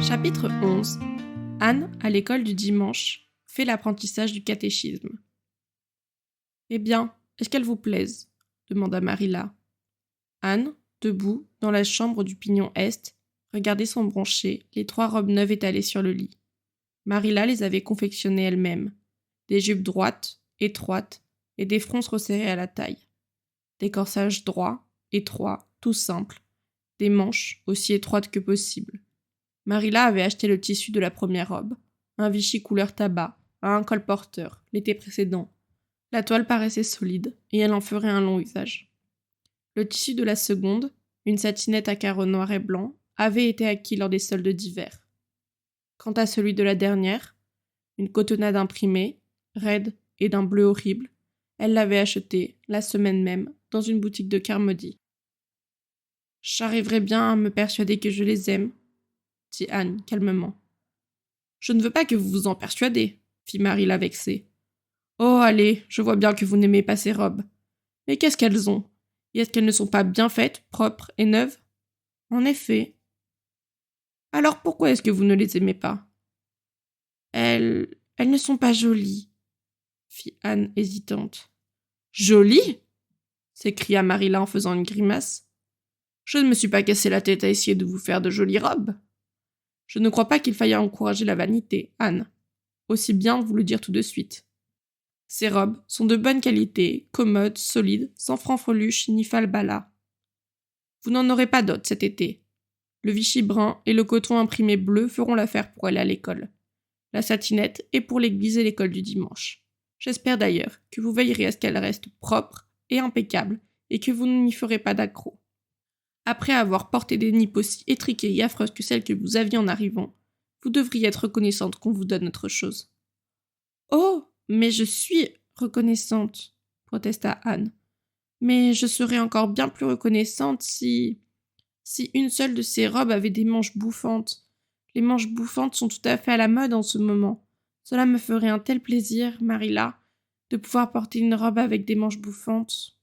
Chapitre 11. Anne, à l'école du dimanche, fait l'apprentissage du catéchisme. « Eh bien, est-ce qu'elle vous plaise ?» demanda Marilla. Anne, debout, dans la chambre du pignon est, regardait son brancher, les 3 robes neuves étalées sur le lit. Marilla les avait confectionnées elle-même. Des jupes droites, étroites, et des fronces resserrées à la taille. Des corsages droits, étroits, tout simples. Des manches, aussi étroites que possible. Marilla avait acheté le tissu de la première robe, un Vichy couleur tabac, à un colporteur, l'été précédent. La toile paraissait solide, et elle en ferait un long usage. Le tissu de la seconde, une satinette à carreaux noirs et blancs, avait été acquis lors des soldes d'hiver. Quant à celui de la dernière, une cotonnade imprimée, raide et d'un bleu horrible, elle l'avait acheté, la semaine même, dans une boutique de Carmody. « J'arriverai bien à me persuader que je les aime, » dit Anne calmement. « Je ne veux pas que vous vous en persuadez, » fit Marilla vexée. « Oh, allez, je vois bien que vous n'aimez pas ces robes. Mais qu'est-ce qu'elles ont? Et est-ce qu'elles ne sont pas bien faites, propres et neuves? En effet. Alors pourquoi est-ce que vous ne les aimez pas? Elles ne sont pas jolies, fit Anne hésitante. Jolies? S'écria Marilla en faisant une grimace. Je ne me suis pas cassé la tête à essayer de vous faire de jolies robes. Je ne crois pas qu'il faille encourager la vanité, Anne. Aussi bien vous le dire tout de suite. Ces robes sont de bonne qualité, commodes, solides, sans franfreluche ni falbala. Vous n'en aurez pas d'autres cet été. Le Vichy brun et le coton imprimé bleu feront l'affaire pour aller à l'école. La satinette est pour l'église et l'école du dimanche. J'espère d'ailleurs que vous veillerez à ce qu'elle reste propre et impeccable et que vous n'y ferez pas d'accroc. Après avoir porté des nippes aussi étriquées et affreuses que celles que vous aviez en arrivant, vous devriez être reconnaissante qu'on vous donne autre chose. Oh, mais je suis reconnaissante, protesta Anne. Mais je serais encore bien plus reconnaissante si une seule de ces robes avait des manches bouffantes. Les manches bouffantes sont tout à fait à la mode en ce moment. Cela me ferait un tel plaisir, Marilla, de pouvoir porter une robe avec des manches bouffantes.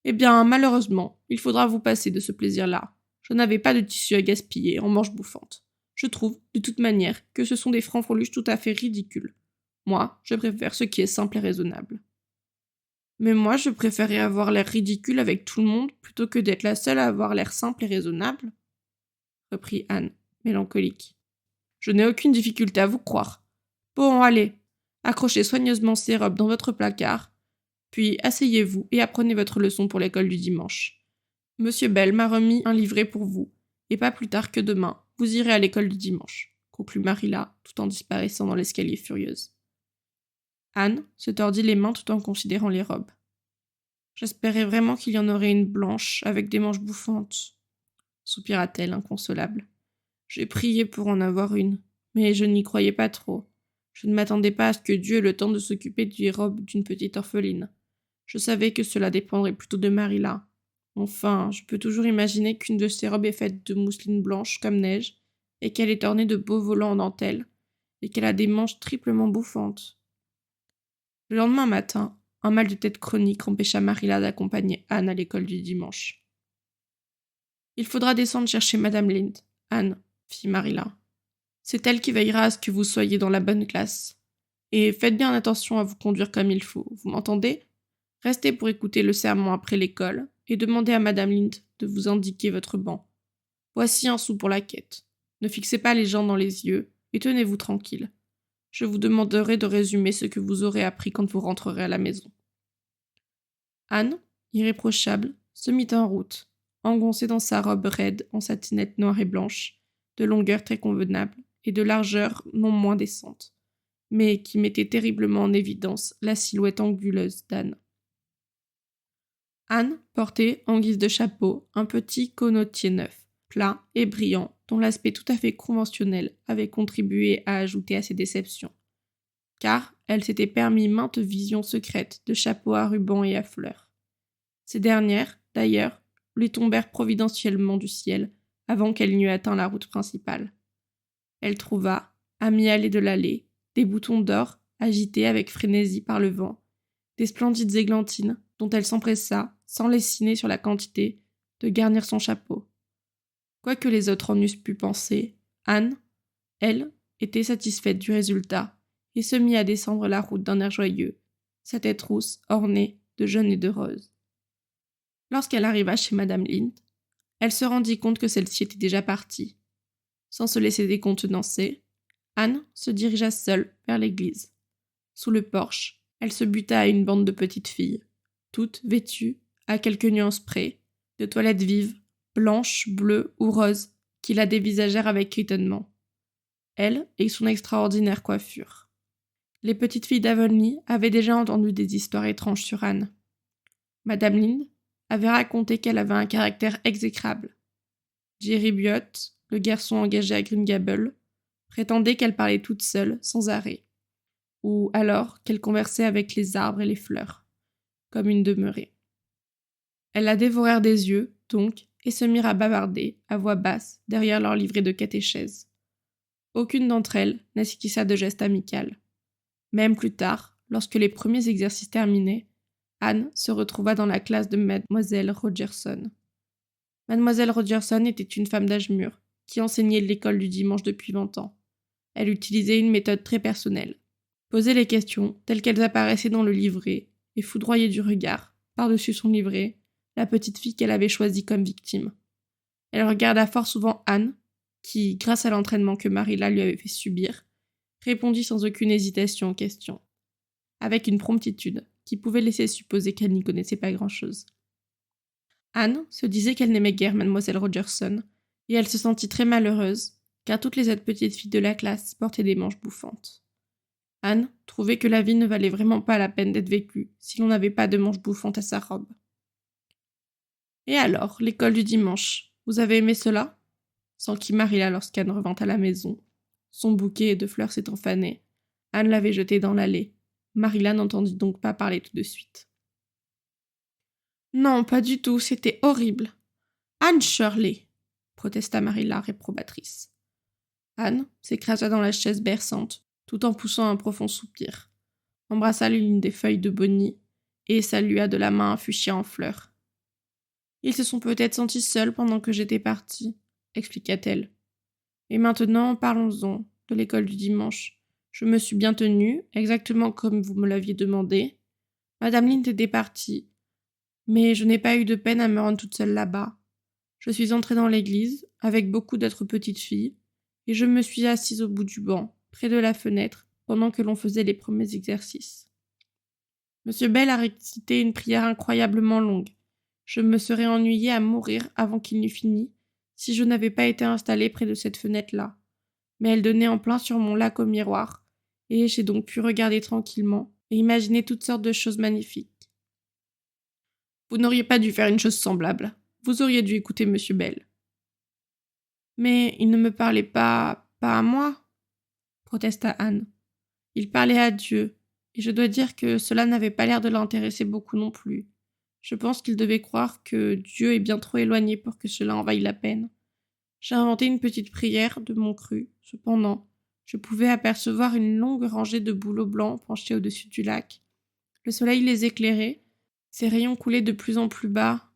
Eh bien, malheureusement, il faudra vous passer de ce plaisir-là. Je n'avais pas de tissu à gaspiller en manches bouffantes. Je trouve, de toute manière, que ce sont des francs-freluches tout à fait ridicules. Moi, je préfère ce qui est simple et raisonnable. Mais moi, je préférais avoir l'air ridicule avec tout le monde plutôt que d'être la seule à avoir l'air simple et raisonnable, reprit Anne, mélancolique. Je n'ai aucune difficulté à vous croire. Bon, allez, accrochez soigneusement ces robes dans votre placard, puis asseyez-vous et apprenez votre leçon pour l'école du dimanche. Monsieur Bell m'a remis un livret pour vous, et pas plus tard que demain, vous irez à l'école du dimanche, conclut Marilla, tout en disparaissant dans l'escalier furieuse. Anne se tordit les mains tout en considérant les robes. J'espérais vraiment qu'il y en aurait une blanche, avec des manches bouffantes, soupira-t-elle, inconsolable. J'ai prié pour en avoir une, mais je n'y croyais pas trop. Je ne m'attendais pas à ce que Dieu ait le temps de s'occuper des robes d'une petite orpheline. Je savais que cela dépendrait plutôt de Marilla. Enfin, je peux toujours imaginer qu'une de ces robes est faite de mousseline blanche comme neige, et qu'elle est ornée de beaux volants en dentelle, et qu'elle a des manches triplement bouffantes. Le lendemain matin, un mal de tête chronique empêcha Marilla d'accompagner Anne à l'école du dimanche. « Il faudra descendre chercher Madame Lind, Anne, » fit Marilla. « C'est elle qui veillera à ce que vous soyez dans la bonne classe. Et faites bien attention à vous conduire comme il faut, vous m'entendez? Restez pour écouter le sermon après l'école, et demandez à Madame Lind de vous indiquer votre banc. Voici un sou pour la quête. Ne fixez pas les gens dans les yeux, et tenez-vous tranquille. Je vous demanderai de résumer ce que vous aurez appris quand vous rentrerez à la maison. » Anne, irréprochable, se mit en route, engoncée dans sa robe raide en satinette noire et blanche, de longueur très convenable et de largeur non moins décente, mais qui mettait terriblement en évidence la silhouette anguleuse d'Anne. Anne portait, en guise de chapeau, un petit connotier neuf, plat et brillant, dont l'aspect tout à fait conventionnel avait contribué à ajouter à ses déceptions. Car elle s'était permis maintes visions secrètes de chapeaux à rubans et à fleurs. Ces dernières, d'ailleurs, lui tombèrent providentiellement du ciel avant qu'elle n'eût atteint la route principale. Elle trouva, à mi-allée de l'allée, des boutons d'or agités avec frénésie par le vent, des splendides églantines dont elle s'empressa, sans lessiner sur la quantité, de garnir son chapeau. Quoi que les autres en eussent pu penser, Anne, elle, était satisfaite du résultat et se mit à descendre la route d'un air joyeux, sa tête rousse ornée de jaune et de rose. Lorsqu'elle arriva chez Madame Lind, elle se rendit compte que celle-ci était déjà partie. Sans se laisser décontenancer, Anne se dirigea seule vers l'église. Sous le porche, elle se buta à une bande de petites filles, toutes vêtues, à quelques nuances près, de toilettes vives, blanches, bleues ou roses, qui la dévisagèrent avec étonnement. Elle et son extraordinaire coiffure. Les petites filles d'Avonlea avaient déjà entendu des histoires étranges sur Anne. Madame Lind avait raconté qu'elle avait un caractère exécrable. Jerry Buot, le garçon engagé à Green Gables, prétendait qu'elle parlait toute seule, sans arrêt, ou alors qu'elle conversait avec les arbres et les fleurs, comme une demeurée. Elles la dévorèrent des yeux, donc, et se mirent à bavarder, à voix basse, derrière leur livret de catéchèse. Aucune d'entre elles n'esquissa de geste amical. Même plus tard, lorsque les premiers exercices terminaient, Anne se retrouva dans la classe de Mademoiselle Rogerson. Mademoiselle Rogerson était une femme d'âge mûr, qui enseignait l'école du dimanche depuis 20 ans. Elle utilisait une méthode très personnelle. Poser les questions telles qu'elles apparaissaient dans le livret et foudroyer du regard, par-dessus son livret, la petite fille qu'elle avait choisie comme victime. Elle regarda fort souvent Anne, qui, grâce à l'entraînement que Marilla lui avait fait subir, répondit sans aucune hésitation aux questions, avec une promptitude qui pouvait laisser supposer qu'elle n'y connaissait pas grand-chose. Anne se disait qu'elle n'aimait guère Mademoiselle Rogerson, et elle se sentit très malheureuse, car toutes les autres petites filles de la classe portaient des manches bouffantes. Anne trouvait que la vie ne valait vraiment pas la peine d'être vécue si l'on n'avait pas de manches bouffantes à sa robe. Et alors, l'école du dimanche, vous avez aimé cela ? S'enquit Marilla lorsqu'Anne revint à la maison. Son bouquet de fleurs s'étant fané. Anne l'avait jeté dans l'allée. Marilla n'entendit donc pas parler tout de suite. Non, pas du tout, c'était horrible. Anne Shirley, protesta Marilla, réprobatrice. Anne s'écrasa dans la chaise berçante, tout en poussant un profond soupir, embrassa l'une des feuilles de Bonnie et salua de la main un fuchsia en fleurs. Ils se sont peut-être sentis seuls pendant que j'étais partie, expliqua-t-elle. Et maintenant, parlons-en, de l'école du dimanche. Je me suis bien tenue, exactement comme vous me l'aviez demandé. Madame Lind était partie, mais je n'ai pas eu de peine à me rendre toute seule là-bas. Je suis entrée dans l'église, avec beaucoup d'autres petites filles, et je me suis assise au bout du banc, près de la fenêtre, pendant que l'on faisait les premiers exercices. Monsieur Bell a récité une prière incroyablement longue. Je me serais ennuyée à mourir avant qu'il n'eût fini, si je n'avais pas été installée près de cette fenêtre-là. Mais elle donnait en plein sur mon lac au miroir, et j'ai donc pu regarder tranquillement et imaginer toutes sortes de choses magnifiques. Vous n'auriez pas dû faire une chose semblable. Vous auriez dû écouter Monsieur Bell. Mais il ne me parlait pas à moi, protesta Anne. Il parlait à Dieu, et je dois dire que cela n'avait pas l'air de l'intéresser beaucoup non plus. Je pense qu'il devait croire que Dieu est bien trop éloigné pour que cela en vaille la peine. J'ai inventé une petite prière de mon cru. Cependant, je pouvais apercevoir une longue rangée de bouleaux blancs penchés au-dessus du lac. Le soleil les éclairait. Ses rayons coulaient de plus en plus bas,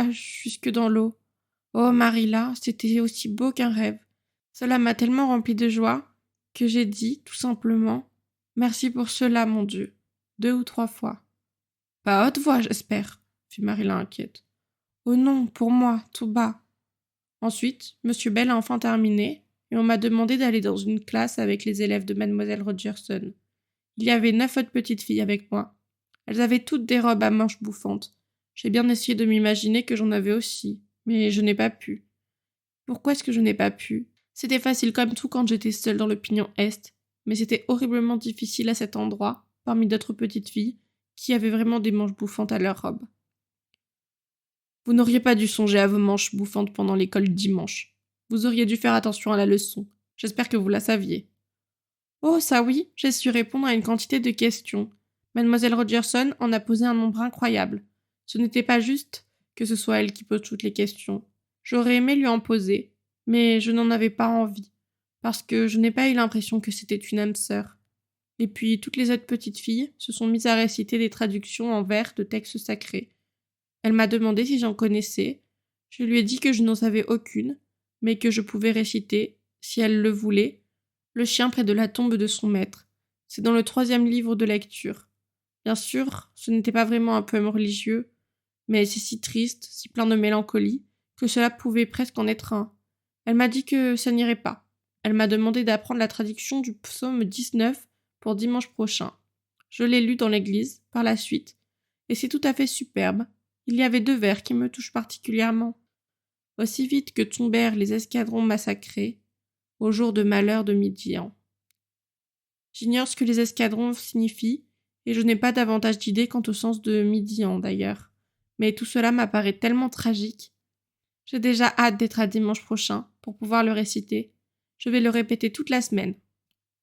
jusque dans l'eau. Oh, Marilla, c'était aussi beau qu'un rêve. Cela m'a tellement rempli de joie que j'ai dit, tout simplement, « Merci pour cela, mon Dieu », 2 ou 3 fois. Pas à haute voix, j'espère, fit Marilla inquiète. Oh non, pour moi, tout bas. Ensuite, Monsieur Bell a enfin terminé, et on m'a demandé d'aller dans une classe avec les élèves de Mademoiselle Rogerson. Il y avait 9 autres petites filles avec moi. Elles avaient toutes des robes à manches bouffantes. J'ai bien essayé de m'imaginer que j'en avais aussi, mais je n'ai pas pu. Pourquoi est-ce que je n'ai pas pu ? C'était facile comme tout quand j'étais seule dans le pignon Est, mais c'était horriblement difficile à cet endroit, parmi d'autres petites filles, qui avaient vraiment des manches bouffantes à leurs robes. Vous n'auriez pas dû songer à vos manches bouffantes pendant l'école du dimanche. Vous auriez dû faire attention à la leçon. J'espère que vous la saviez. Oh, ça oui, j'ai su répondre à une quantité de questions. Mademoiselle Rogerson en a posé un nombre incroyable. Ce n'était pas juste que ce soit elle qui pose toutes les questions. J'aurais aimé lui en poser, mais je n'en avais pas envie, parce que je n'ai pas eu l'impression que c'était une âme sœur. Et puis toutes les autres petites filles se sont mises à réciter des traductions en vers de textes sacrés. Elle m'a demandé si j'en connaissais. Je lui ai dit que je n'en savais aucune, mais que je pouvais réciter, si elle le voulait, Le chien près de la tombe de son maître. C'est dans le 3e livre de lecture. Bien sûr, ce n'était pas vraiment un poème religieux, mais c'est si triste, si plein de mélancolie, que cela pouvait presque en être un. Elle m'a dit que ça n'irait pas. Elle m'a demandé d'apprendre la traduction du psaume 19 pour dimanche prochain. Je l'ai lu dans l'église, par la suite, et c'est tout à fait superbe. Il y avait 2 vers qui me touchent particulièrement. Aussi vite que tombèrent les escadrons massacrés, au jour de malheur de Midian. J'ignore ce que les escadrons signifient, et je n'ai pas davantage d'idées quant au sens de Midian d'ailleurs. Mais tout cela m'apparaît tellement tragique. J'ai déjà hâte d'être à dimanche prochain pour pouvoir le réciter. Je vais le répéter toute la semaine.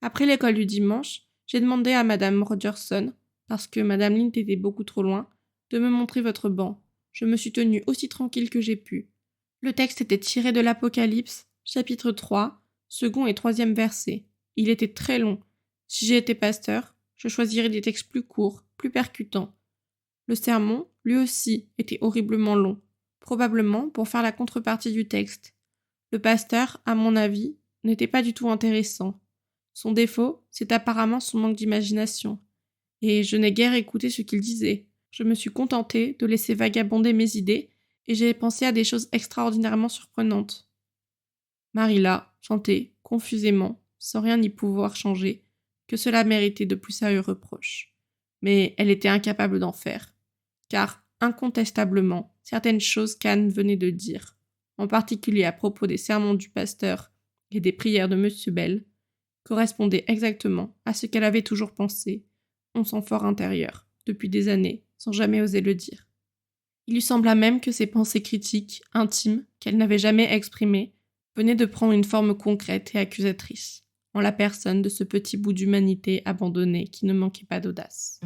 Après l'école du dimanche, j'ai demandé à Madame Rogerson, parce que Madame Lint était beaucoup trop loin, de me montrer votre banc. Je me suis tenue aussi tranquille que j'ai pu. Le texte était tiré de l'Apocalypse, chapitre 3, second et 3e verset. Il était très long. Si j'étais pasteur, je choisirais des textes plus courts, plus percutants. Le sermon, lui aussi, était horriblement long, probablement pour faire la contrepartie du texte. Le pasteur, à mon avis, n'était pas du tout intéressant. Son défaut, c'est apparemment son manque d'imagination. Et je n'ai guère écouté ce qu'il disait. Je me suis contentée de laisser vagabonder mes idées, et j'ai pensé à des choses extraordinairement surprenantes. Marilla chantait, confusément, sans rien y pouvoir changer, que cela méritait de plus sérieux reproches. Mais elle était incapable d'en faire. Car, incontestablement, certaines choses qu'Anne venait de dire, en particulier à propos des sermons du pasteur et des prières de M. Bell, correspondaient exactement à ce qu'elle avait toujours pensé, en son fort intérieur, depuis des années, sans jamais oser le dire. Il lui sembla même que ses pensées critiques, intimes, qu'elle n'avait jamais exprimées, venaient de prendre une forme concrète et accusatrice, en la personne de ce petit bout d'humanité abandonné qui ne manquait pas d'audace.